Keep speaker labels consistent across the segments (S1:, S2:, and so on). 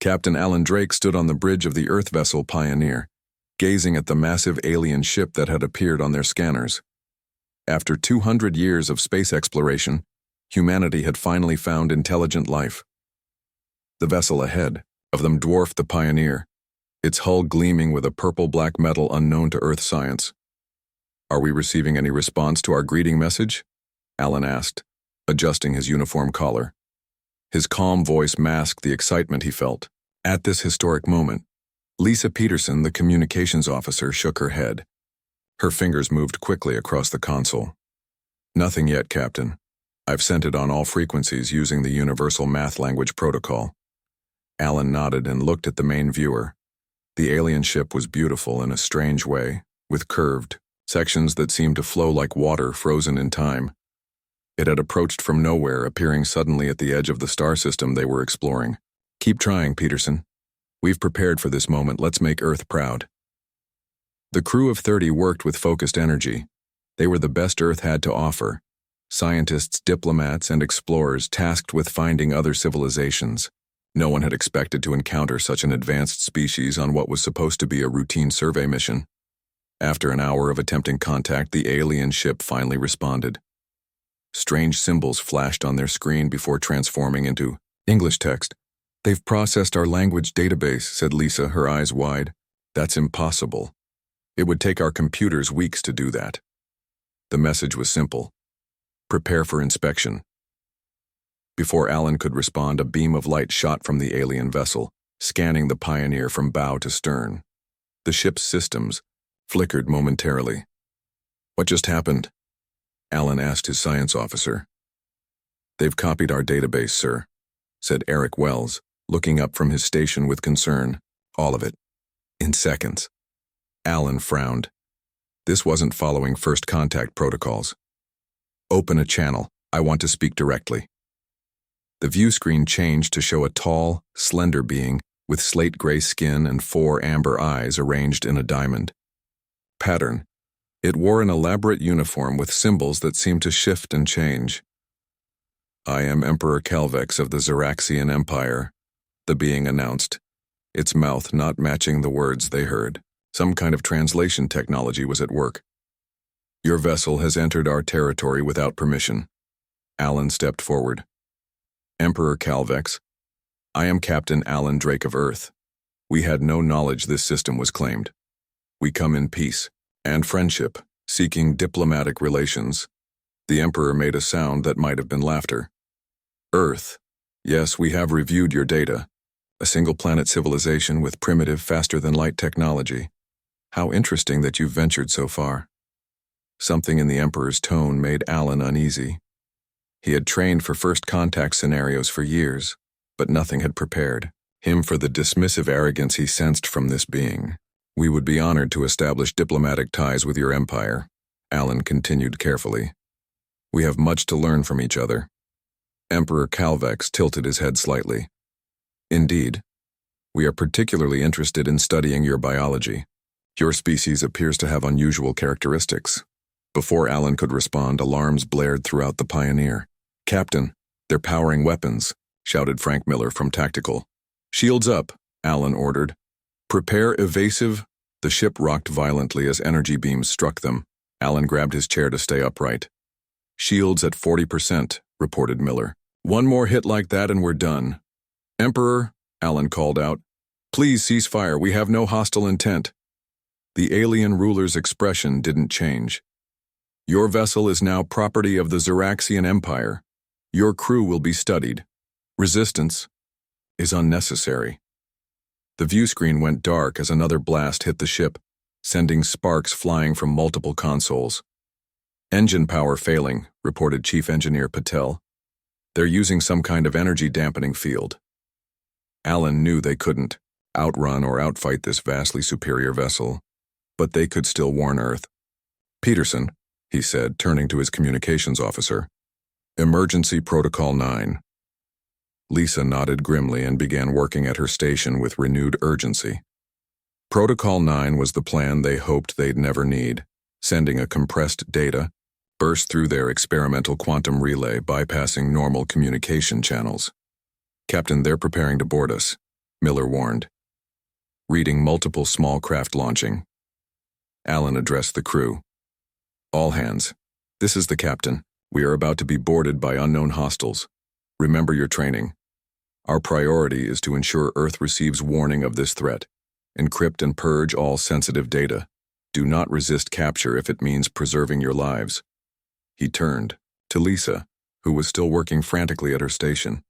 S1: Captain Alan Drake stood on the bridge of the Earth vessel Pioneer, gazing at the massive alien ship that had appeared on their scanners. After 200 years of space exploration, humanity had finally found intelligent life. The vessel ahead of them dwarfed the Pioneer, its hull gleaming with a purple-black metal unknown to Earth science. "Are we receiving any response to our greeting message?" Alan asked, adjusting his uniform collar. His calm voice masked the excitement he felt. At this historic moment, Lisa Peterson, the communications officer, shook her head. Her fingers moved quickly across the console. "Nothing yet, Captain. I've sent it on all frequencies using the Universal Math Language Protocol." Alan nodded and looked at the main viewer. The alien ship was beautiful in a strange way, with curved sections that seemed to flow like water frozen in time. It had approached from nowhere, appearing suddenly at the edge of the star system they were exploring. "Keep trying, Peterson. We've prepared for this moment. Let's make Earth proud." The crew of 30 worked with focused energy. They were the best Earth had to offer. Scientists, diplomats, and explorers tasked with finding other civilizations. No one had expected to encounter such an advanced species on what was supposed to be a routine survey mission. After an hour of attempting contact, the alien ship finally responded. Strange symbols flashed on their screen before transforming into English text. "They've processed our language database," said Lisa, her eyes wide. "That's impossible. It would take our computers weeks to do that." The message was simple. "Prepare for inspection." Before Alan could respond, a beam of light shot from the alien vessel, scanning the Pioneer from bow to stern. The ship's systems flickered momentarily. "What just happened?" Alan asked his science officer. "They've copied our database, sir," said Eric Wells, looking up from his station with concern. "All of it. In seconds." Alan frowned. This wasn't following first contact protocols. "Open a channel. I want to speak directly." The view screen changed to show a tall, slender being with slate-gray skin and 4 amber eyes arranged in a diamond pattern. It wore an elaborate uniform with symbols that seemed to shift and change. "I am Emperor Calvex of the Zeraxian Empire," the being announced, its mouth not matching the words they heard. Some kind of translation technology was at work. "Your vessel has entered our territory without permission." Alan stepped forward. "Emperor Calvex, I am Captain Alan Drake of Earth. We had no knowledge this system was claimed. We come in peace and friendship, seeking diplomatic relations." The Emperor made a sound that might have been laughter. "Earth, yes, we have reviewed your data. A single-planet civilization with primitive, faster-than-light technology. How interesting that you've ventured so far." Something in the Emperor's tone made Alan uneasy. He had trained for first contact scenarios for years, but nothing had prepared him for the dismissive arrogance he sensed from this being. "We would be honored to establish diplomatic ties with your empire," Alan continued carefully. "We have much to learn from each other." Emperor Calvex tilted his head slightly. "Indeed. We are particularly interested in studying your biology. Your species appears to have unusual characteristics." Before Alan could respond, alarms blared throughout the Pioneer. "Captain, they're powering weapons," shouted Frank Miller from Tactical. "Shields up," Alan ordered. "Prepare evasive." The ship rocked violently as energy beams struck them. Alan grabbed his chair to stay upright. "Shields at 40%, reported Miller. "One more hit like that and we're done." "Emperor," Alan called out, "please cease fire. We have no hostile intent." The alien ruler's expression didn't change. "Your vessel is now property of the Zeraxian Empire. Your crew will be studied. Resistance is unnecessary." The view screen went dark as another blast hit the ship, sending sparks flying from multiple consoles. "Engine power failing," reported Chief Engineer Patel. "They're using some kind of energy dampening field." Alan knew they couldn't outrun or outfight this vastly superior vessel, but they could still warn Earth. "Peterson," he said, turning to his communications officer. "Emergency Protocol 9. Lisa nodded grimly and began working at her station with renewed urgency. Protocol 9 was the plan they hoped they'd never need, sending a compressed data burst through their experimental quantum relay, bypassing normal communication channels. "Captain, they're preparing to board us," Miller warned. Reading multiple small craft launching. Alan addressed the crew. All hands. This is the captain. We are about to be boarded by unknown hostiles. Remember your training. Our priority is to ensure Earth receives warning of this threat. Encrypt and purge all sensitive data. Do not resist capture if it means preserving your lives. He turned to Lisa, who was still working frantically at her station.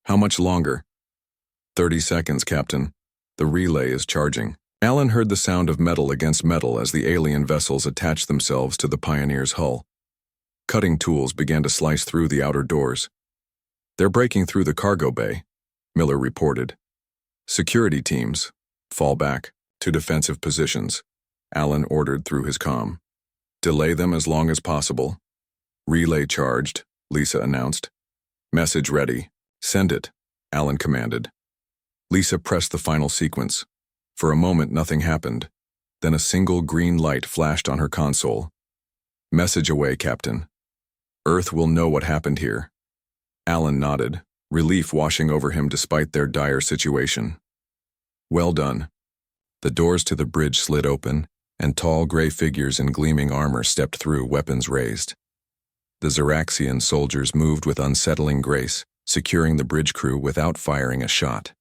S1: How much longer? 30 seconds, Captain. The relay is charging. Alan heard the sound of metal against metal as the alien vessels attached themselves to the Pioneer's hull. Cutting tools began to slice through the outer doors. They're breaking through the cargo bay, Miller reported. Security teams, fall back to defensive positions, Alan ordered through his comm. Delay them as long as possible. Relay charged, Lisa announced. Message ready. Send it, Alan commanded. Lisa pressed the final sequence. For a moment, nothing happened. Then a single green light flashed on her console. Message away, Captain. Earth will know what happened here. Alan nodded, relief washing over him despite their dire situation. Well done. The doors to the bridge slid open, and tall gray figures in gleaming armor stepped through, weapons raised. The Xeraxian soldiers moved with unsettling grace, securing the bridge crew without firing a shot.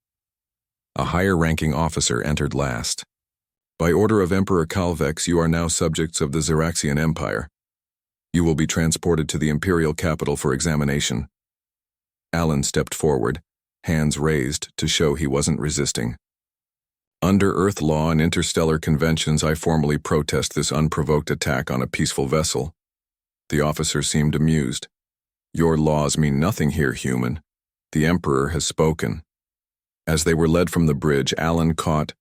S1: A higher-ranking officer entered last. By order of Emperor Calvex, you are now subjects of the Xeraxian Empire. You will be transported to the Imperial capital for examination. Alan stepped forward, hands raised to show he wasn't resisting. Under Earth law and interstellar conventions, I formally protest this unprovoked attack on a peaceful vessel. The officer seemed amused. Your laws mean nothing here, human. The Emperor has spoken. As they were led from the bridge, Alan caught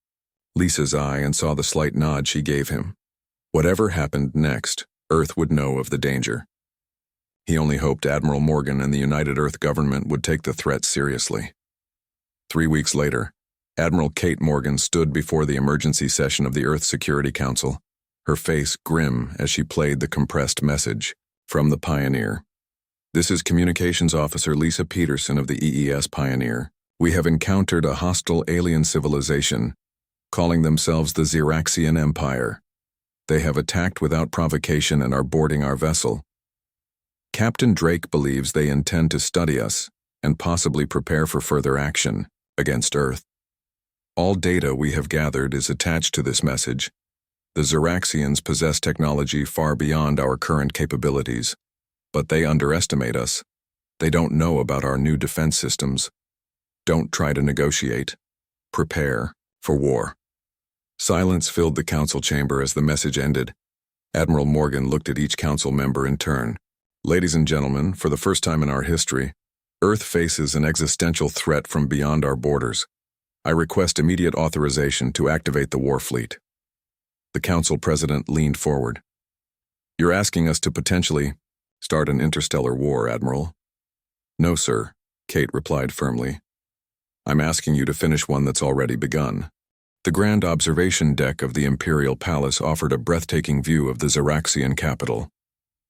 S1: Lisa's eye and saw the slight nod she gave him. Whatever happened next, Earth would know of the danger. He only hoped Admiral Morgan and the United Earth government would take the threat seriously. 3 weeks later, Admiral Kate Morgan stood before the emergency session of the Earth Security Council, her face grim as she played the compressed message from the Pioneer. This is Communications Officer Lisa Peterson of the EES Pioneer. We have encountered a hostile alien civilization, calling themselves the Xeraxian Empire. They have attacked without provocation and are boarding our vessel. Captain Drake believes they intend to study us and possibly prepare for further action against Earth. All data we have gathered is attached to this message. The Xeraxians possess technology far beyond our current capabilities, but they underestimate us. They don't know about our new defense systems. Don't try to negotiate. Prepare for war. Silence filled the council chamber as the message ended. Admiral Morgan looked at each council member in turn. Ladies and gentlemen, for the first time in our history, Earth faces an existential threat from beyond our borders. I request immediate authorization to activate the war fleet. The council president leaned forward. You're asking us to potentially start an interstellar war, Admiral? No, sir, Kate replied firmly. I'm asking you to finish one that's already begun. The grand observation deck of the Imperial Palace offered a breathtaking view of the Xeraxian capital.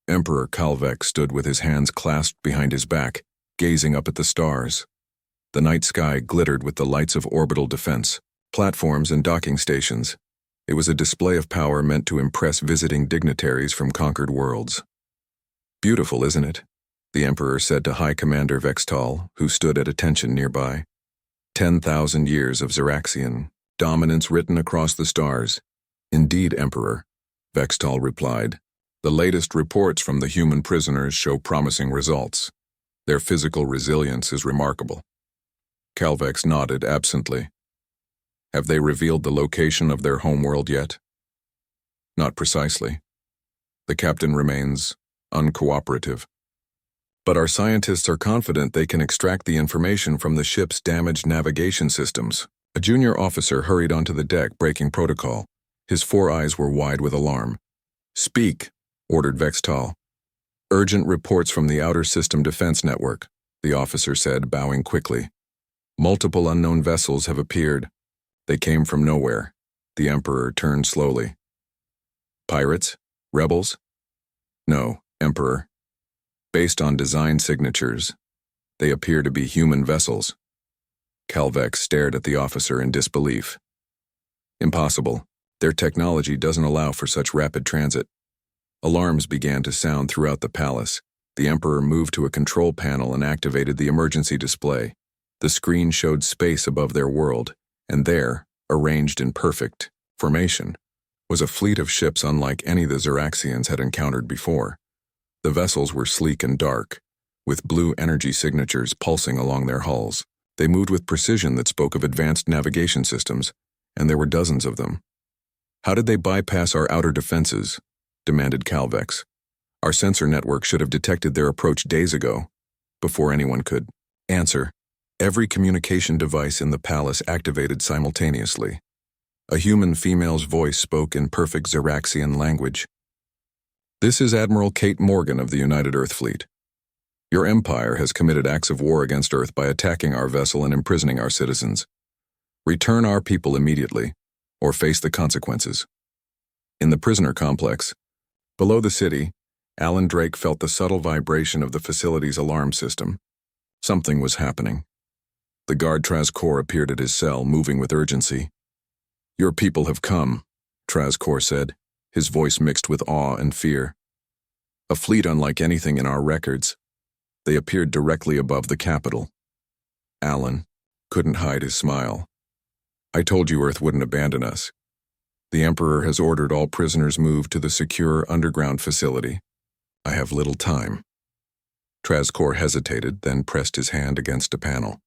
S1: Emperor Calvex stood with his hands clasped behind his back, gazing up at the stars. The night sky glittered with the lights of orbital defense, platforms and docking stations. It was a display of power meant to impress visiting dignitaries from conquered worlds. Beautiful, isn't it? The Emperor said to High Commander Vextal, who stood at attention nearby. 10,000 years of Xeraxian dominance written across the stars. Indeed, Emperor, Vextal replied. The latest reports from the human prisoners show promising results. Their physical resilience is remarkable. Calvex nodded absently. Have they revealed the location of their homeworld yet? Not precisely. The captain remains uncooperative. But our scientists are confident they can extract the information from the ship's damaged navigation systems. A junior officer hurried onto the deck, breaking protocol. His 4 eyes were wide with alarm. Speak, ordered Vextal. Urgent reports from the Outer System Defense Network, the officer said, bowing quickly. Multiple unknown vessels have appeared. They came from nowhere. The Emperor turned slowly. Pirates? Rebels? No, Emperor. Based on design signatures, they appear to be human vessels. Calvex stared at the officer in disbelief. Impossible. Their technology doesn't allow for such rapid transit. Alarms began to sound throughout the palace. The Emperor moved to a control panel and activated the emergency display. The screen showed space above their world, and there, arranged in perfect formation, was a fleet of ships unlike any the Xeraxians had encountered before. The vessels were sleek and dark, with blue energy signatures pulsing along their hulls. They moved with precision that spoke of advanced navigation systems, and there were dozens of them. "How did they bypass our outer defenses?" demanded Calvex. "Our sensor network should have detected their approach days ago." Before anyone could answer, every communication device in the palace activated simultaneously. A human female's voice spoke in perfect Xeraxian language. "This is Admiral Kate Morgan of the United Earth Fleet. Your empire has committed acts of war against Earth by attacking our vessel and imprisoning our citizens. Return our people immediately, or face the consequences." In the prisoner complex, below the city, Alan Drake felt the subtle vibration of the facility's alarm system. Something was happening. The guard Trazcor appeared at his cell, moving with urgency. "Your people have come," Trazcor said, his voice mixed with awe and fear. "A fleet unlike anything in our records. They appeared directly above the capital." Alan couldn't hide his smile. "I told you Earth wouldn't abandon us. The Emperor has ordered all prisoners moved to the secure underground facility. I have little time." Trazcor hesitated, then pressed his hand against a panel.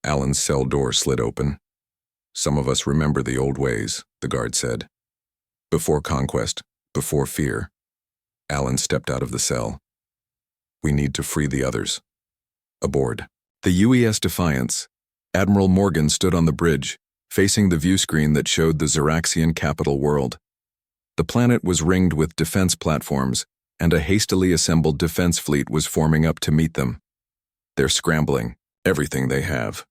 S1: Alan's cell door slid open. "Some of us remember the old ways," the guard said. "Before conquest, before fear." Alan stepped out of the cell. "We need to free the others." Aboard the UES Defiance, Admiral Morgan stood on the bridge, facing the view screen that showed the Xeraxian capital world. The planet was ringed with defense platforms, and a hastily assembled defense fleet was forming up to meet them. "They're scrambling everything they have,"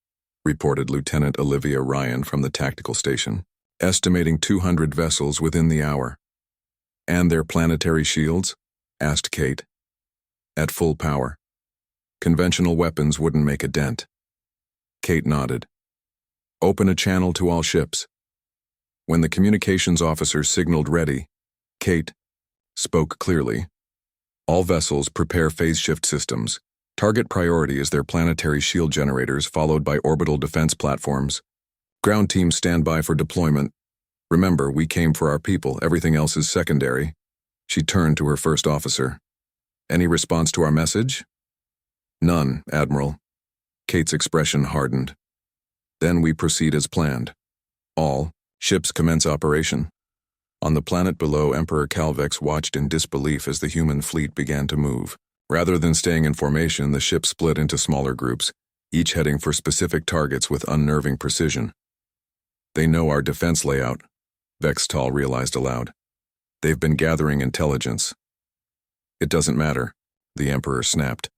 S1: reported Lieutenant Olivia Ryan from the tactical station, "estimating 200 vessels within the hour." "And their planetary shields?" asked Kate. "At full power. Conventional weapons wouldn't make a dent." Kate nodded. "Open a channel to all ships." When the communications officer signaled ready, Kate spoke clearly. "All vessels prepare phase shift systems. Target priority is their planetary shield generators, followed by orbital defense platforms. Ground teams stand by for deployment. Remember, we came for our people. Everything else is secondary." She turned to her first officer. "Any response to our message?" "None, Admiral." Kate's expression hardened. "Then we proceed as planned. All ships commence operation." On the planet below, Emperor Calvex watched in disbelief as the human fleet began to move. Rather than staying in formation, the ships split into smaller groups, each heading for specific targets with unnerving precision. "They know our defense layout," Vextal realized aloud. "They've been gathering intelligence." "It doesn't matter," the Emperor snapped.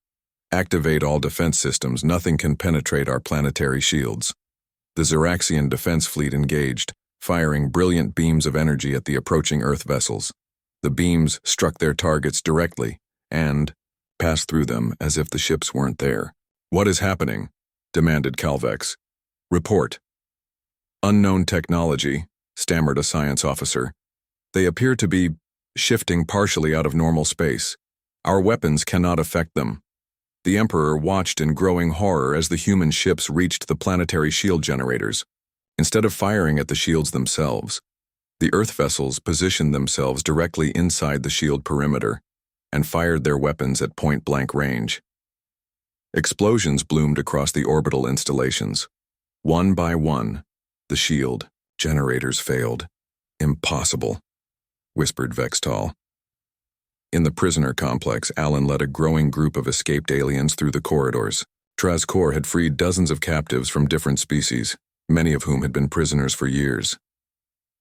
S1: "Activate all defense systems. Nothing can penetrate our planetary shields." The Xeraxian defense fleet engaged, firing brilliant beams of energy at the approaching Earth vessels. The beams struck their targets directly and passed through them as if the ships weren't there. "What is happening?" demanded Calvex. "Report." "Unknown technology," stammered a science officer. "They appear to be shifting partially out of normal space. Our weapons cannot affect them." The Emperor watched in growing horror as the human ships reached the planetary shield generators. Instead of firing at the shields themselves, the Earth vessels positioned themselves directly inside the shield perimeter and fired their weapons at point-blank range. Explosions bloomed across the orbital installations. One by one, the shield generators failed. "Impossible," whispered Vextal. In the prisoner complex, Alan led a growing group of escaped aliens through the corridors. Trazcor had freed dozens of captives from different species, many of whom had been prisoners for years.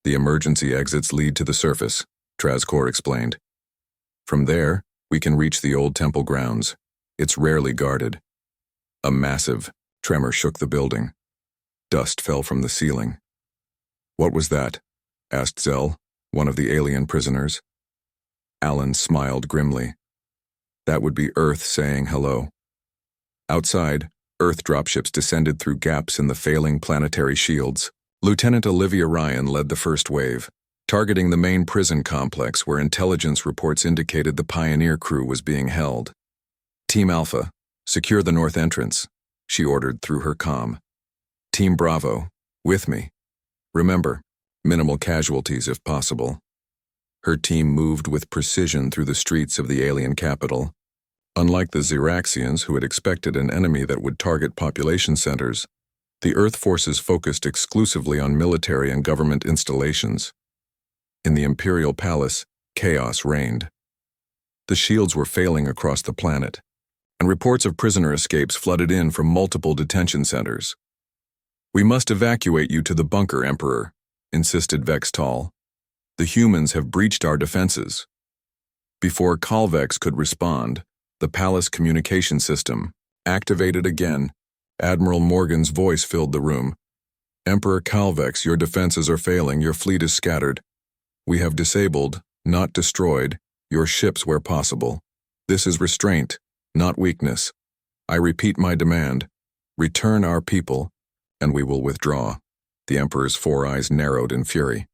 S1: "The emergency exits lead to the surface," Trazcor explained. "From there, we can reach the old temple grounds. It's rarely guarded." A massive tremor shook the building. Dust fell from the ceiling. "What was that?" asked Zell, one of the alien prisoners. Alan smiled grimly. "That would be Earth saying hello." Outside, Earth dropships descended through gaps in the failing planetary shields. Lieutenant Olivia Ryan led the first wave, targeting the main prison complex where intelligence reports indicated the Pioneer crew was being held. Team Alpha, secure the north entrance, she ordered through her comm. Team Bravo, with me. Remember, minimal casualties if possible. Her team moved with precision through the streets of the alien capital. Unlike the Xeraxians who had expected an enemy that would target population centers, the Earth forces focused exclusively on military and government installations. In the Imperial Palace, chaos reigned. The shields were failing across the planet, and reports of prisoner escapes flooded in from multiple detention centers. "We must evacuate you to the bunker, Emperor," insisted Vextal. "The humans have breached our defenses." Before Calvex could respond, the palace communication system activated again. Admiral Morgan's voice filled the room. "Emperor Calvex, your defenses are failing, your fleet is scattered. We have disabled, not destroyed, your ships where possible. This is restraint, not weakness. I repeat my demand. Return our people, and we will withdraw." The Emperor's four eyes narrowed in fury.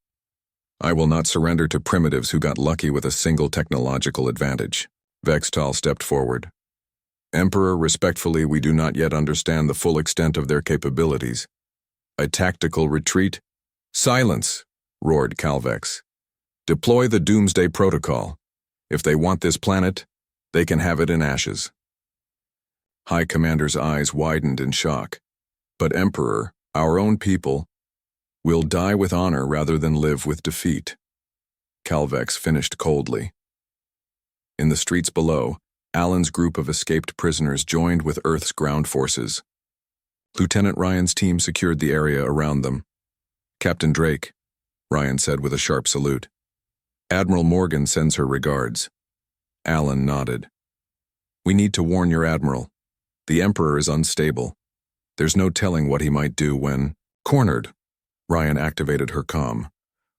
S1: "I will not surrender to primitives who got lucky with a single technological advantage." Vextal stepped forward. "Emperor, respectfully, we do not yet understand the full extent of their capabilities. A tactical retreat?" "Silence!" roared Calvex. "Deploy the Doomsday Protocol. If they want this planet, they can have it in ashes." High Commander's eyes widened in shock. "But Emperor, our own people will die with honor rather than live with defeat." Calvex finished coldly. In the streets below, Alan's group of escaped prisoners joined with Earth's ground forces. Lieutenant Ryan's team secured the area around them. "Captain Drake," Ryan said with a sharp salute. "Admiral Morgan sends her regards." Alan nodded. "We need to warn your admiral. The Emperor is unstable. There's no telling what he might do when cornered." Ryan activated her comm.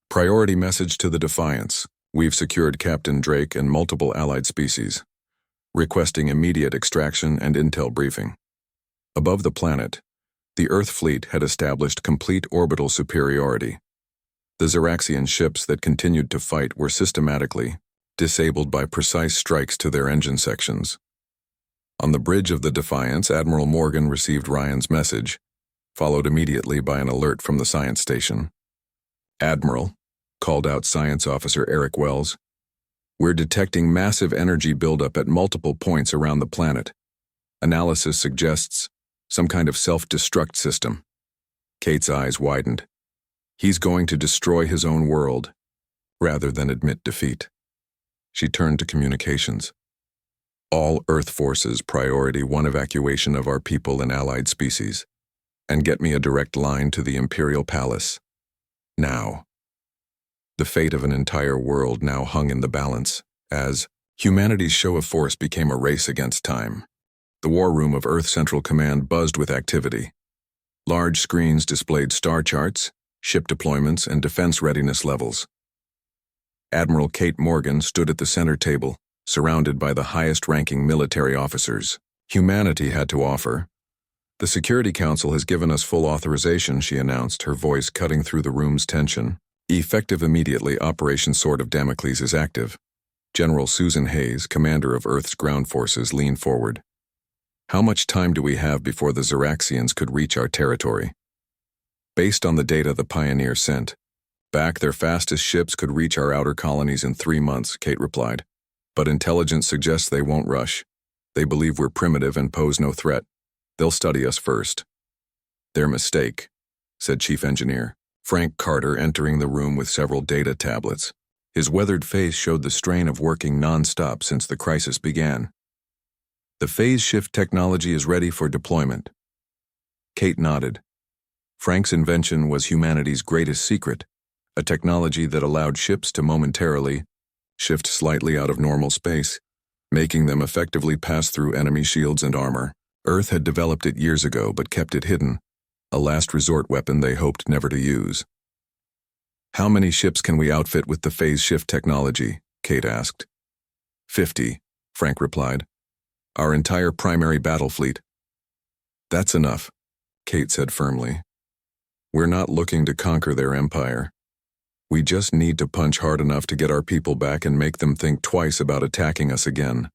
S1: "Priority message to the Defiance. We've secured Captain Drake and multiple allied species. Requesting immediate extraction and intel briefing." Above the planet, the Earth fleet had established complete orbital superiority. The Xeraxian ships that continued to fight were systematically disabled by precise strikes to their engine sections. On the bridge of the Defiance, Admiral Morgan received Ryan's message, followed immediately by an alert from the science station. "Admiral," called out Science Officer Eric Wells, "we're detecting massive energy buildup at multiple points around the planet. Analysis suggests some kind of self-destruct system." Kate's eyes widened. "He's going to destroy his own world, rather than admit defeat." She turned to communications. "All Earth forces priority 1 evacuation of our people and allied species, and get me a direct line to the Imperial Palace. Now." The fate of an entire world now hung in the balance, as humanity's show of force became a race against time. The war room of Earth Central Command buzzed with activity. Large screens displayed star charts, ship deployments, and defense readiness levels. Admiral Kate Morgan stood at the center table, surrounded by the highest-ranking military officers humanity had to offer. "The Security Council has given us full authorization," she announced, her voice cutting through the room's tension. "Effective immediately, Operation Sword of Damocles is active." General Susan Hayes, commander of Earth's ground forces, leaned forward. "How much time do we have before the Xeraxians could reach our territory?" "Based on the data the Pioneer sent, back their fastest ships could reach our outer colonies in 3 months," Kate replied. "But intelligence suggests they won't rush. They believe we're primitive and pose no threat. They'll study us first." "Their mistake," said Chief Engineer Frank Carter, entering the room with several data tablets. His weathered face showed the strain of working non-stop since the crisis began. "The phase shift technology is ready for deployment." Kate nodded. Frank's invention was humanity's greatest secret, a technology that allowed ships to momentarily shift slightly out of normal space, making them effectively pass through enemy shields and armor. Earth had developed it years ago but kept it hidden, a last resort weapon they hoped never to use. "How many ships can we outfit with the phase shift technology?" Kate asked. 50, Frank replied. "Our entire primary battle fleet." That's enough, Kate said firmly. We're not looking to conquer their empire. We just need to punch hard enough to get our people back and make them think twice about attacking us again.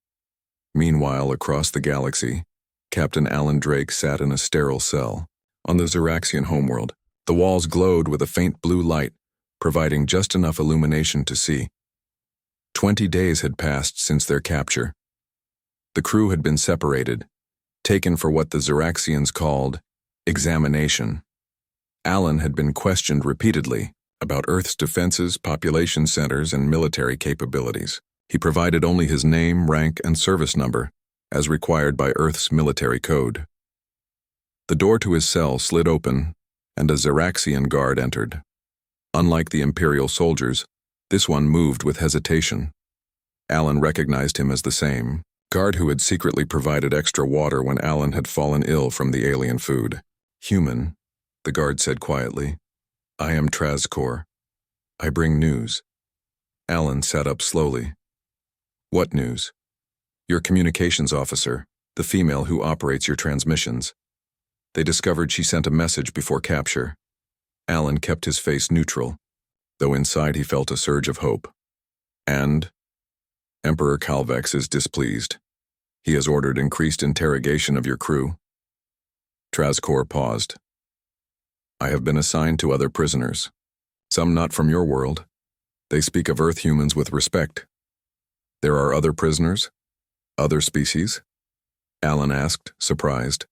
S1: Meanwhile, across the galaxy, Captain Alan Drake sat in a sterile cell. On the Xeraxian homeworld, the walls glowed with a faint blue light, providing just enough illumination to see. 20 days had passed since their capture. The crew had been separated, taken for what the Xeraxians called examination. Alan had been questioned repeatedly about Earth's defenses, population centers, and military capabilities. He provided only his name, rank, and service number, as required by Earth's military code. The door to his cell slid open, and a Xeraxian guard entered. Unlike the Imperial soldiers, this one moved with hesitation. Alan recognized him as the same guard who had secretly provided extra water when Alan had fallen ill from the alien food. Human, the guard said quietly. I am Trazcor. I bring news. Alan sat up slowly. What news? Your communications officer, the female who operates your transmissions. They discovered she sent a message before capture. Alan kept his face neutral, though inside he felt a surge of hope. And Emperor Calvex is displeased. He has ordered increased interrogation of your crew. Trazcor paused. I have been assigned to other prisoners, some not from your world. They speak of Earth humans with respect. There are other prisoners? Other species? Alan asked, surprised.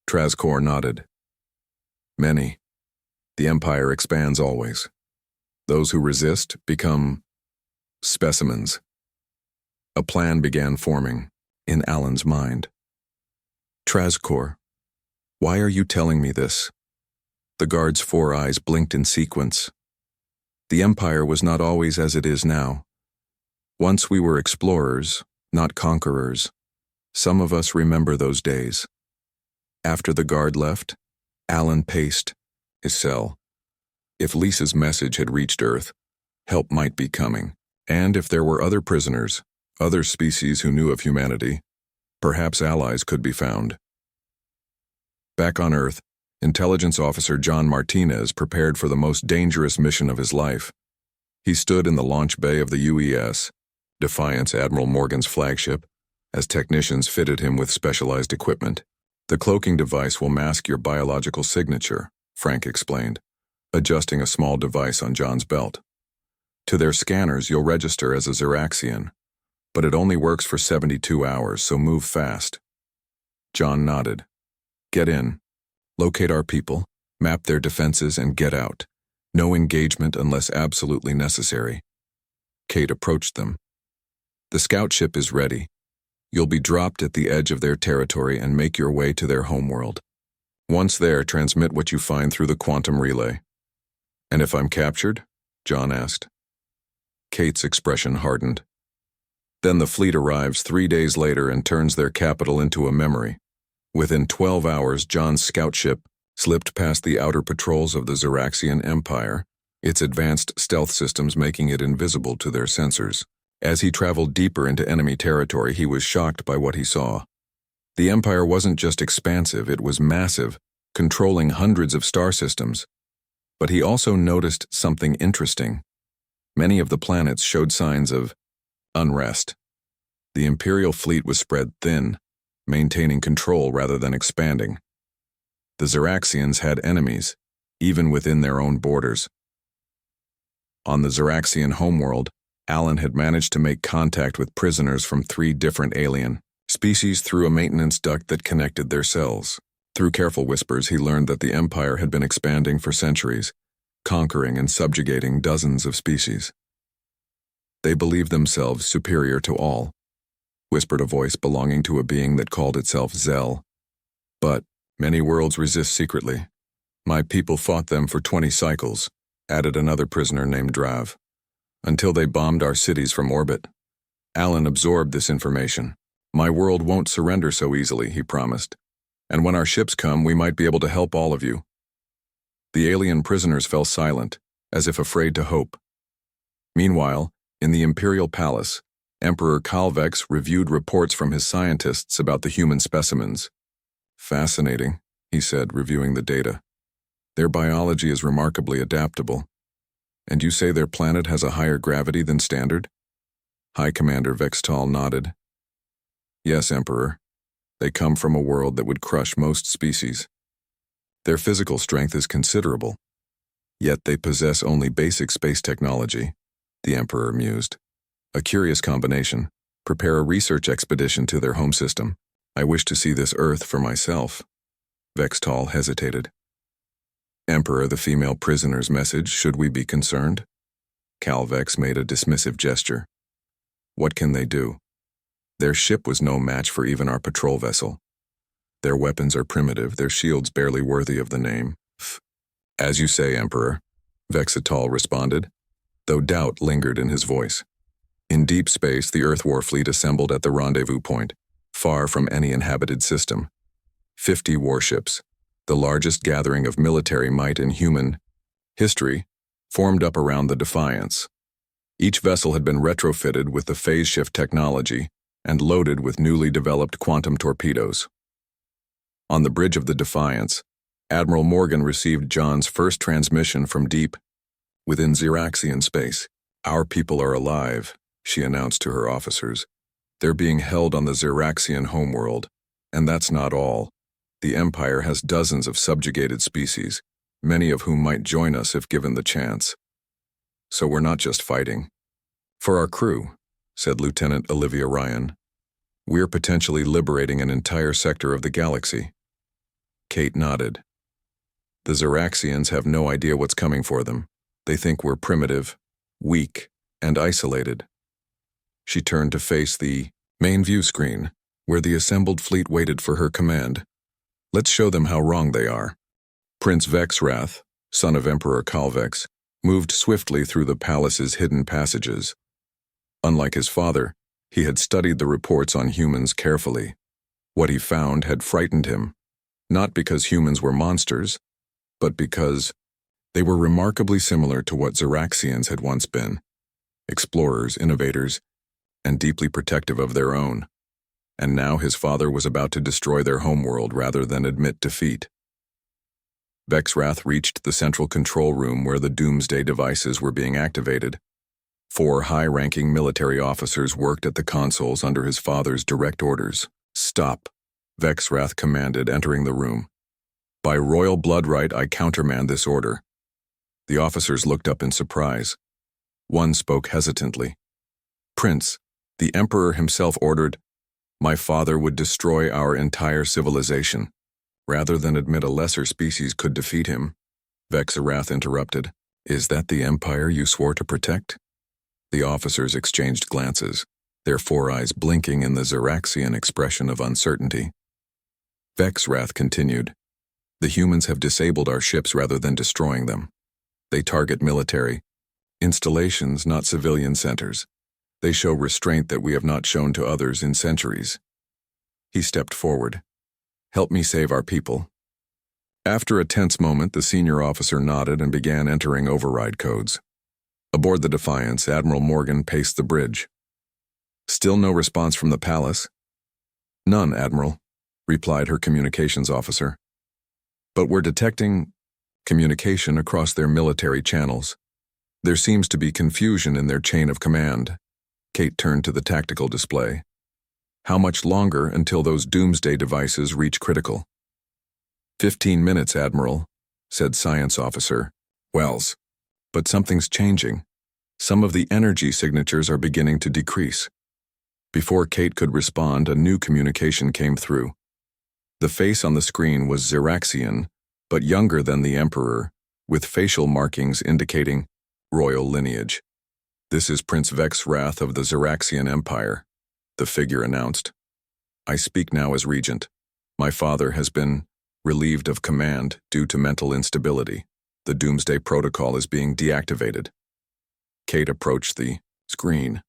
S1: Trazcor nodded. Many. The Empire expands always. Those who resist become specimens. A plan began forming in Alan's mind. Trazcor, why are you telling me this? The guard's 4 eyes blinked in sequence. The Empire was not always as it is now. Once we were explorers, not conquerors. Some of us remember those days. After the guard left, Alan paced his cell. If Lisa's message had reached Earth, help might be coming. And if there were other prisoners, other species who knew of humanity, perhaps allies could be found. Back on Earth, Intelligence Officer John Martinez prepared for the most dangerous mission of his life. He stood in the launch bay of the UES, Defiance Admiral Morgan's flagship, as technicians fitted him with specialized equipment. The cloaking device will mask your biological signature, Frank explained, adjusting a small device on John's belt. To their scanners, you'll register as a Xeraxian, but it only works for 72 hours, so move fast. John nodded. Get in. Locate our people, map their defenses, and get out. No engagement unless absolutely necessary. Kate approached them. The scout ship is ready. You'll be dropped at the edge of their territory and make your way to their homeworld. Once there, transmit what you find through the quantum relay. And if I'm captured? John asked. Kate's expression hardened. Then the fleet arrives 3 days later and turns their capital into a memory. Within 12 hours, John's scout ship slipped past the outer patrols of the Xeraxian Empire, its advanced stealth systems making it invisible to their sensors. As he traveled deeper into enemy territory, he was shocked by what he saw. The Empire wasn't just expansive, it was massive, controlling hundreds of star systems. But he also noticed something interesting. Many of the planets showed signs of unrest. The Imperial fleet was spread thin, maintaining control rather than expanding. The Xeraxians had enemies, even within their own borders. On the Xeraxian homeworld, Alan had managed to make contact with prisoners from 3 different alien species through a maintenance duct that connected their cells. Through careful whispers, he learned that the Empire had been expanding for centuries, conquering and subjugating dozens of species. They believed themselves superior to all, whispered a voice belonging to a being that called itself Zell. But many worlds resist secretly. My people fought them for 20 cycles, added another prisoner named Drav, until they bombed our cities from orbit. Alan absorbed this information. My world won't surrender so easily, he promised. And when our ships come, we might be able to help all of you. The alien prisoners fell silent, as if afraid to hope. Meanwhile, in the Imperial Palace, Emperor Calvex reviewed reports from his scientists about the human specimens. Fascinating, he said, reviewing the data. Their biology is remarkably adaptable. And you say their planet has a higher gravity than standard? High Commander Vextal nodded. Yes, Emperor. They come from a world that would crush most species. Their physical strength is considerable. Yet they possess only basic space technology, the Emperor mused. A curious combination. Prepare a research expedition to their home system. I wish to see this Earth for myself. Vextal hesitated. Emperor, the female prisoner's message, should we be concerned? Calvex made a dismissive gesture. What can they do? Their ship was no match for even our patrol vessel. Their weapons are primitive, their shields barely worthy of the name. As you say, Emperor, Vexatal responded, though doubt lingered in his voice. In deep space, the Earth War fleet assembled at the rendezvous point, far from any inhabited system. 50 warships, the largest gathering of military might in human history, formed up around the Defiance. Each vessel had been retrofitted with the phase shift technology and loaded with newly developed quantum torpedoes. On the bridge of the Defiance, Admiral Morgan received John's first transmission from deep within Xeraxian space. Our people are alive, she announced to her officers. They're being held on the Xeraxian homeworld, and that's not all. The Empire has dozens of subjugated species, many of whom might join us if given the chance. So we're not just fighting. For our crew, said Lieutenant Olivia Ryan, we're potentially liberating an entire sector of the galaxy. Kate nodded. The Xeraxians have no idea what's coming for them. They think we're primitive, weak, and isolated. She turned to face the main view screen, where the assembled fleet waited for her command. Let's show them how wrong they are. Prince Vexrath, son of Emperor Calvex, moved swiftly through the palace's hidden passages. Unlike his father, he had studied the reports on humans carefully. What he found had frightened him, not because humans were monsters, but because they were remarkably similar to what Xeraxians had once been. Explorers, innovators, and deeply protective of their own. And now his father was about to destroy their homeworld rather than admit defeat. Vexrath reached the central control room where the doomsday devices were being activated. 4 high-ranking military officers worked at the consoles under his father's direct orders. Stop, Vexrath commanded, entering the room. By royal blood right, I countermand this order. The officers looked up in surprise. One spoke hesitantly. Prince, the Emperor himself ordered, my father would destroy our entire civilization. Rather than admit a lesser species could defeat him, Vexrath interrupted. Is that the Empire you swore to protect? The officers exchanged glances, their 4 eyes blinking in the Xeraxian expression of uncertainty. Vexrath continued. The humans have disabled our ships rather than destroying them. They target military installations, not civilian centers. They show restraint that we have not shown to others in centuries. He stepped forward. Help me save our people. After a tense moment, the senior officer nodded and began entering override codes. Aboard the Defiance, Admiral Morgan paced the bridge. Still no response from the palace? None, Admiral, replied her communications officer. But we're detecting communication across their military channels. There seems to be confusion in their chain of command. Kate turned to the tactical display. How much longer until those doomsday devices reach critical? 15 minutes, Admiral, said Science Officer Wells. But something's changing. Some of the energy signatures are beginning to decrease. Before Kate could respond, a new communication came through. The face on the screen was Xeraxian, but younger than the Emperor, with facial markings indicating royal lineage. This is Prince Vexrath of the Xeraxian Empire, the figure announced. I speak now as regent. My father has been relieved of command due to mental instability. The Doomsday Protocol is being deactivated. Kate approached the screen.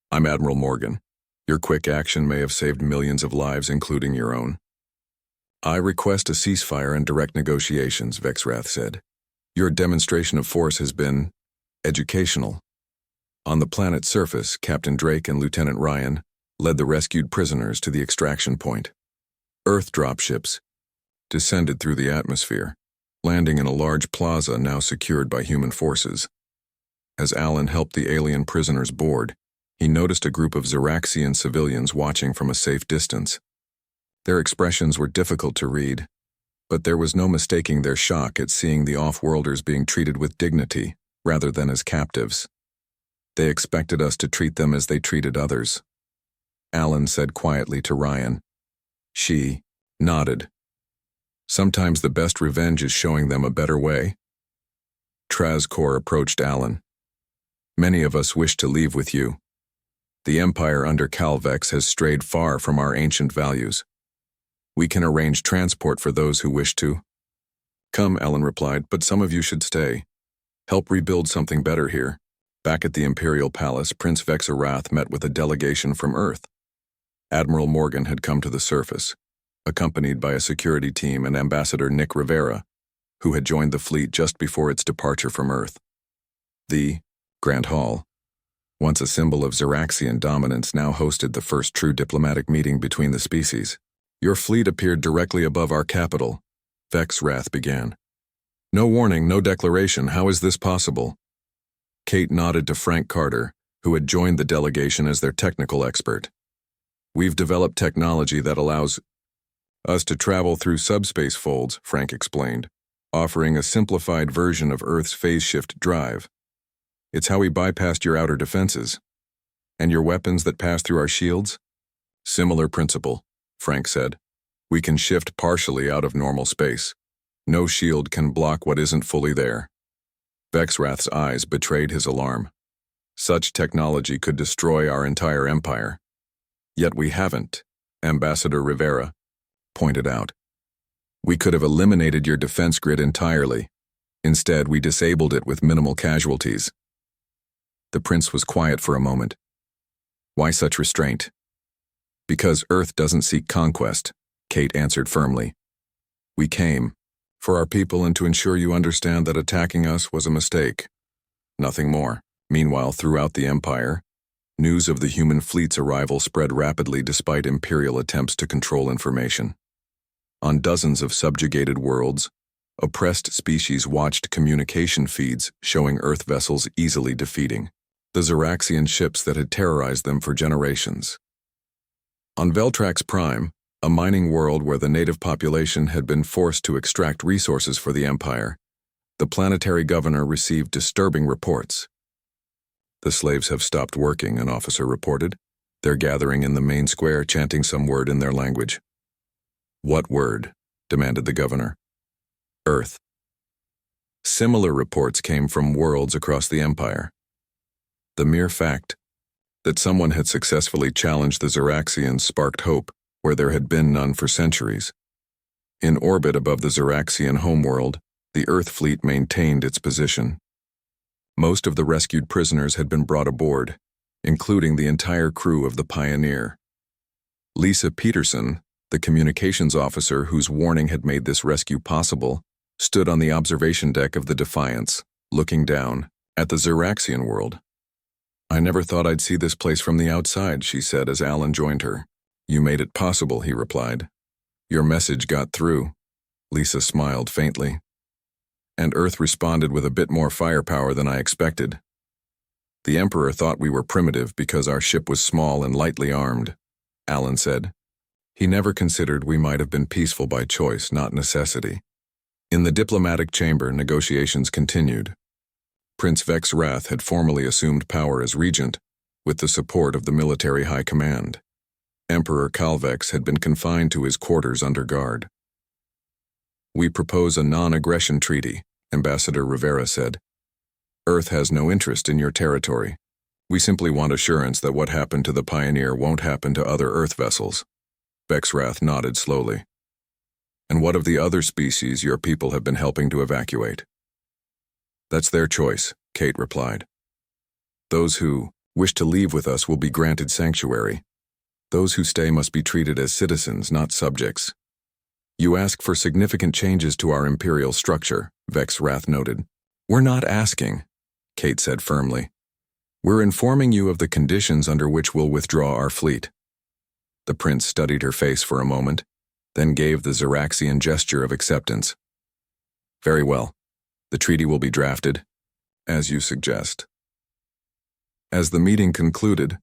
S1: I'm Admiral Morgan. Your quick action may have saved millions of lives, including your own. I request a ceasefire and direct negotiations, Vexrath said. Your demonstration of force has been educational. On the planet's surface, Captain Drake and Lieutenant Ryan led the rescued prisoners to the extraction point. Earth dropships, descended through the atmosphere, landing in a large plaza now secured by human forces. As Alan helped the alien prisoners board, he noticed a group of Ziraxian civilians watching from a safe distance. Their expressions were difficult to read, but there was no mistaking their shock at seeing the off-worlders being treated with dignity rather than as captives. They expected us to treat them as they treated others, Alan said quietly to Ryan. She nodded. Sometimes the best revenge is showing them a better way. Trazcor approached Alan. Many of us wish to leave with you. The Empire under Calvex has strayed far from our ancient values. We can arrange transport for those who wish to. Come, Alan replied, but some of you should stay. Help rebuild something better here. Back at the Imperial Palace, Prince Vexarath met with a delegation from Earth. Admiral Morgan had come to the surface, accompanied by a security team and Ambassador Nick Rivera, who had joined the fleet just before its departure from Earth. The Grand Hall, once a symbol of Ziraxian dominance, now hosted the first true diplomatic meeting between the species. Your fleet appeared directly above our capital, Vexarath began. No warning, no declaration. How is this possible? Kate nodded to Frank Carter, who had joined the delegation as their technical expert. We've developed technology that allows us to travel through subspace folds, Frank explained, offering a simplified version of Earth's phase shift drive. It's how we bypassed your outer defenses. And your weapons that pass through our shields? Similar principle, Frank said. We can shift partially out of normal space. No shield can block what isn't fully there. Vexrath's eyes betrayed his alarm. Such technology could destroy our entire empire. Yet we haven't, Ambassador Rivera pointed out. We could have eliminated your defense grid entirely. Instead, we disabled it with minimal casualties. The prince was quiet for a moment. Why such restraint? Because Earth doesn't seek conquest, Kate answered firmly. We came for our people and to ensure you understand that attacking us was a mistake. Nothing more. Meanwhile, throughout the Empire, news of the human fleet's arrival spread rapidly despite Imperial attempts to control information. On dozens of subjugated worlds, oppressed species watched communication feeds showing Earth vessels easily defeating the Ziraxian ships that had terrorized them for generations. On Veltrax Prime, a mining world where the native population had been forced to extract resources for the Empire, the planetary governor received disturbing reports. The slaves have stopped working, an officer reported. They're gathering in the main square, chanting some word in their language. What word? Demanded the governor. Earth. Similar reports came from worlds across the Empire. The mere fact that someone had successfully challenged the Ziraxians sparked hope where there had been none for centuries. In orbit above the Ziraxian homeworld, the Earth fleet maintained its position. Most of the rescued prisoners had been brought aboard, including the entire crew of the Pioneer. Lisa Peterson, the communications officer whose warning had made this rescue possible, stood on the observation deck of the Defiance, looking down at the Ziraxian world. I never thought I'd see this place from the outside, she said as Alan joined her. You made it possible, he replied. Your message got through. Lisa smiled faintly. And Earth responded with a bit more firepower than I expected. The Emperor thought we were primitive because our ship was small and lightly armed, Alan said. He never considered we might have been peaceful by choice, not necessity. In the diplomatic chamber, negotiations continued. Prince Vexarath had formally assumed power as regent, with the support of the military high command. Emperor Calvex had been confined to his quarters under guard. We propose a non-aggression treaty, Ambassador Rivera said. Earth has no interest in your territory. We simply want assurance that what happened to the Pioneer won't happen to other Earth vessels. Vexarath nodded slowly. And what of the other species your people have been helping to evacuate? That's their choice, Kate replied. Those who wish to leave with us will be granted sanctuary. Those who stay must be treated as citizens, not subjects. You ask for significant changes to our imperial structure, Vexarath noted. We're not asking, Kate said firmly. We're informing you of the conditions under which we'll withdraw our fleet. The prince studied her face for a moment. then gave the Xeraxian gesture of acceptance. Very well. The treaty will be drafted, as you suggest. As the meeting concluded,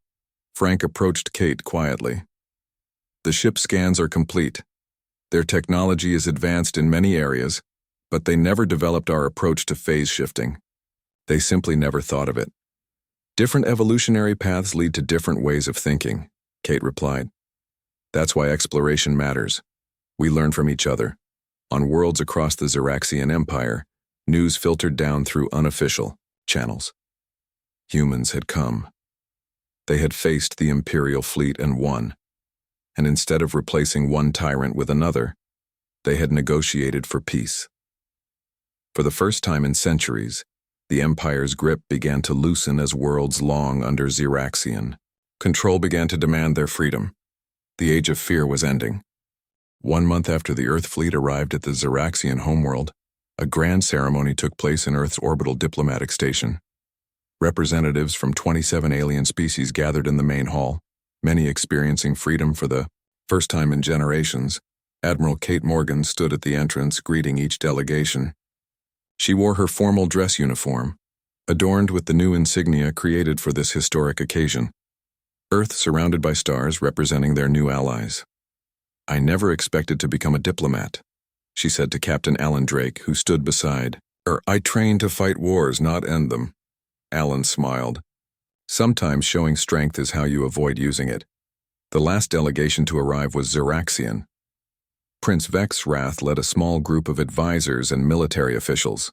S1: Frank approached Kate quietly. The ship scans are complete. Their technology is advanced in many areas, but they never developed our approach to phase shifting. They simply never thought of it. Different evolutionary paths lead to different ways of thinking, Kate replied. That's why exploration matters. We learn from each other. On worlds across the Xeraxian Empire, news filtered down through unofficial channels. Humans had come. They had faced the Imperial fleet and won. And instead of replacing one tyrant with another, they had negotiated for peace. For the first time in centuries, the Empire's grip began to loosen as worlds long under Xeraxian control began to demand their freedom. The Age of Fear was ending. 1 month after the Earth fleet arrived at the Xeraxian homeworld, a grand ceremony took place in Earth's orbital diplomatic station. Representatives from 27 alien species gathered in the main hall, many experiencing freedom for the first time in generations. Admiral Kate Morgan stood at the entrance, greeting each delegation. She wore her formal dress uniform, adorned with the new insignia created for this historic occasion. Earth surrounded by stars representing their new allies. I never expected to become a diplomat, she said to Captain Alan Drake, who stood beside her. I trained to fight wars, not end them. Alan smiled. Sometimes showing strength is how you avoid using it. The last delegation to arrive was Xeraxian. Prince Vex Wrath led a small group of advisors and military officials.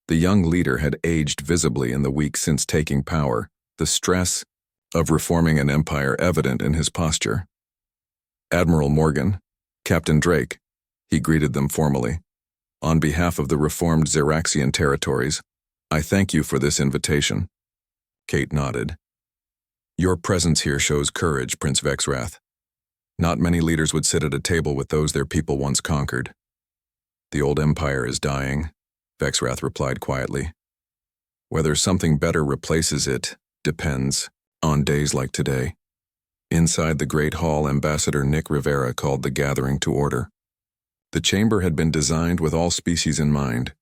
S1: The young leader had aged visibly in the weeks since taking power, the stress of reforming an empire evident in his posture. Admiral Morgan, Captain Drake, he greeted them formally. On behalf of the reformed Xeraxian territories, I thank you for this invitation. Kate nodded. Your presence here shows courage, Prince Vexwrath. Not many leaders would sit at a table with those their people once conquered. The old empire is dying, Vexwrath replied quietly. Whether something better replaces it depends on days like today. Inside the Great Hall, Ambassador Nick Rivera called the gathering to order. The chamber had been designed with all species in mind,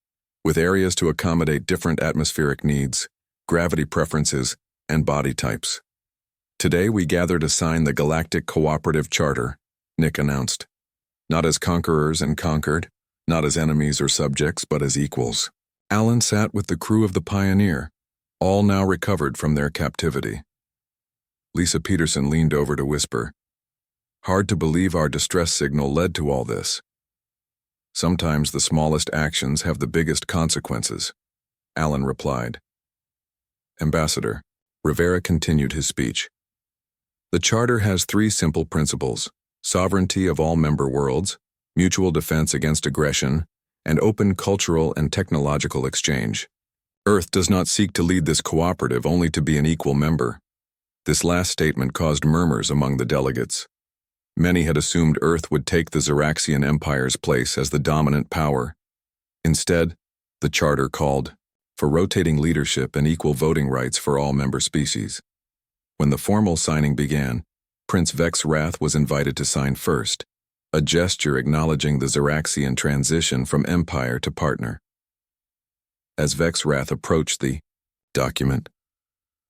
S1: with areas to accommodate different atmospheric needs, gravity preferences, and body types. Today we gather to sign the Galactic Cooperative Charter, Nick announced. Not as conquerors and conquered, not as enemies or subjects, but as equals. Alan sat with the crew of the Pioneer, all now recovered from their captivity. Lisa Peterson leaned over to whisper, Hard to believe our distress signal led to all this. Sometimes the smallest actions have the biggest consequences, Alan replied. Ambassador, Rivera continued his speech. The Charter has 3 simple principles: sovereignty of all member worlds, mutual defense against aggression, and open cultural and technological exchange. Earth does not seek to lead this cooperative, only to be an equal member. This last statement caused murmurs among the delegates. Many had assumed Earth would take the Xeraxian Empire's place as the dominant power. Instead, the Charter called for rotating leadership and equal voting rights for all member species. When the formal signing began, Prince Vex Wrath was invited to sign first, a gesture acknowledging the Xeraxian transition from empire to partner. As Vex Wrath approached the document,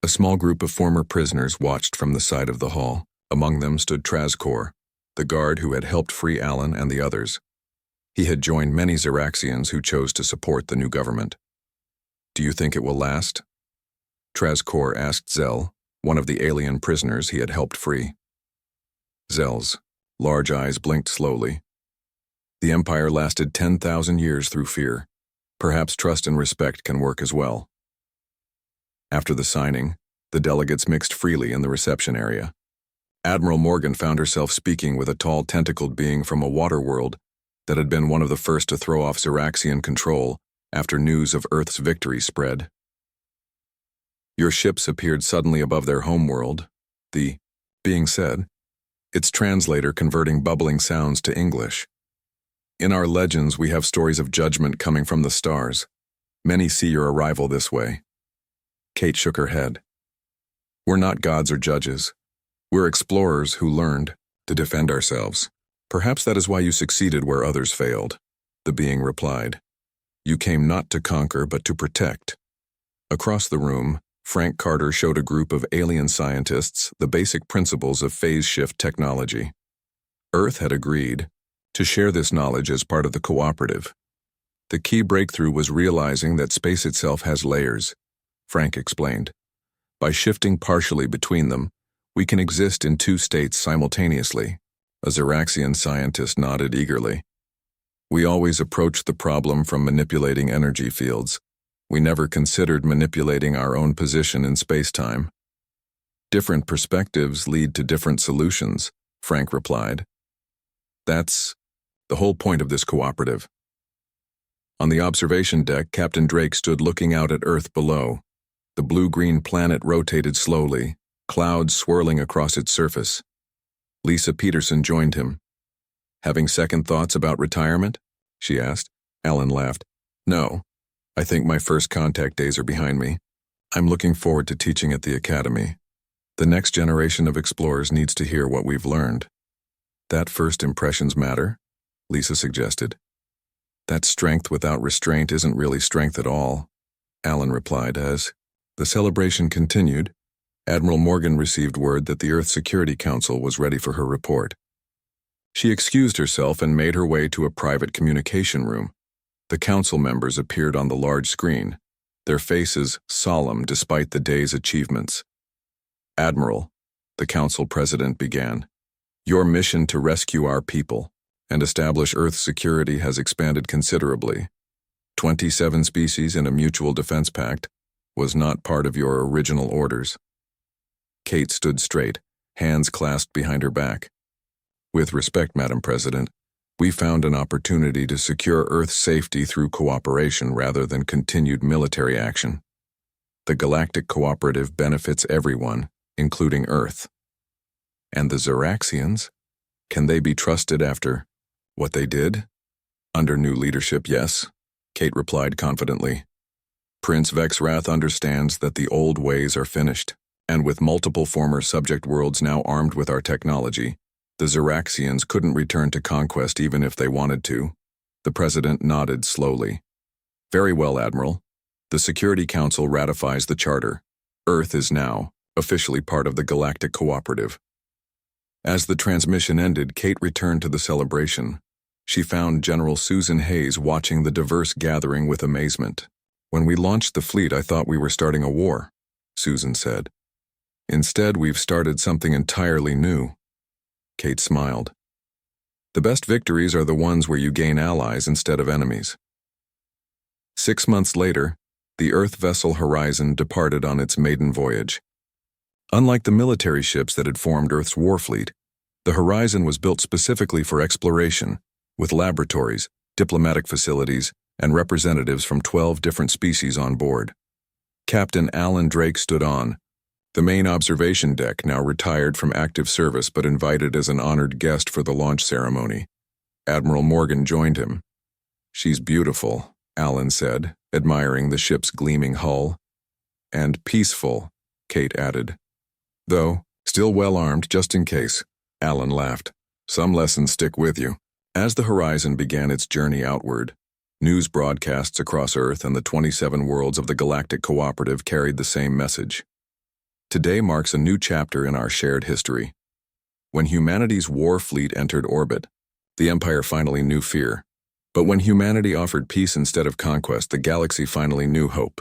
S1: a small group of former prisoners watched from the side of the hall. Among them stood Trazcor, the guard who had helped free Alan and the others. He had joined many Xeraxians who chose to support the new government. Do you think it will last? Trazcor asked Zell, one of the alien prisoners he had helped free. Zell's large eyes blinked slowly. The Empire lasted 10,000 years through fear. Perhaps trust and respect can work as well. After the signing, the delegates mixed freely in the reception area. Admiral Morgan found herself speaking with a tall tentacled being from a water world that had been one of the first to throw off Xeraxian control after news of Earth's victory spread. Your ships appeared suddenly above their homeworld, the being said, its translator converting bubbling sounds to English. In our legends, we have stories of judgment coming from the stars. Many see your arrival this way. Kate shook her head. We're not gods or judges. We're explorers who learned to defend ourselves. Perhaps that is why you succeeded where others failed, the being replied. You came not to conquer, but to protect. Across the room, Frank Carter showed a group of alien scientists the basic principles of phase shift technology. Earth had agreed to share this knowledge as part of the cooperative. The key breakthrough was realizing that space itself has layers, Frank explained. By shifting partially between them, we can exist in two states simultaneously. A Xeraxian scientist nodded eagerly. We always approached the problem from manipulating energy fields. We never considered manipulating our own position in space-time. Different perspectives lead to different solutions, Frank replied. That's the whole point of this cooperative. On the observation deck, Captain Drake stood looking out at Earth below. The blue-green planet rotated slowly, clouds swirling across its surface. Lisa Peterson joined him. Having second thoughts about retirement? She asked. Alan laughed. No, I think my first contact days are behind me. I'm looking forward to teaching at the academy. The next generation of explorers needs to hear what we've learned. That first impressions matter, Lisa suggested. That strength without restraint isn't really strength at all, Alan replied as the celebration continued. Admiral Morgan received word that the Earth Security Council was ready for her report. She excused herself and made her way to a private communication room. The council members appeared on the large screen, their faces solemn despite the day's achievements. Admiral, the council president began, your mission to rescue our people and establish Earth's security has expanded considerably. 27 species in a mutual defense pact was not part of your original orders. Kate stood straight, hands clasped behind her back. With respect, Madam President, we found an opportunity to secure Earth's safety through cooperation rather than continued military action. The Galactic Cooperative benefits everyone, including Earth. And the Xeraxians? Can they be trusted after what they did? Under new leadership, yes, Kate replied confidently. Prince Vexrath understands that the old ways are finished, and with multiple former subject worlds now armed with our technology, the Xeraxians couldn't return to conquest even if they wanted to. The president nodded slowly. Very well, Admiral. The Security Council ratifies the charter. Earth is now officially part of the Galactic Cooperative. As the transmission ended, Kate returned to the celebration. She found General Susan Hayes watching the diverse gathering with amazement. When we launched the fleet, I thought we were starting a war, Susan said. Instead, we've started something entirely new. Kate smiled. The best victories are the ones where you gain allies instead of enemies. 6 months later, the Earth vessel Horizon departed on its maiden voyage. Unlike the military ships that had formed Earth's war fleet, the Horizon was built specifically for exploration, with laboratories, diplomatic facilities, and representatives from 12 different species on board. Captain Alan Drake stood on the main observation deck, now retired from active service but invited as an honored guest for the launch ceremony. Admiral Morgan joined him. She's beautiful, Alan said, admiring the ship's gleaming hull. And peaceful, Kate added. Though, still well armed just in case, Alan laughed. Some lessons stick with you. As the Horizon began its journey outward, news broadcasts across Earth and the 27 worlds of the Galactic Cooperative carried the same message. Today marks a new chapter in our shared history. When humanity's war fleet entered orbit, the Empire finally knew fear. But when humanity offered peace instead of conquest, the galaxy finally knew hope.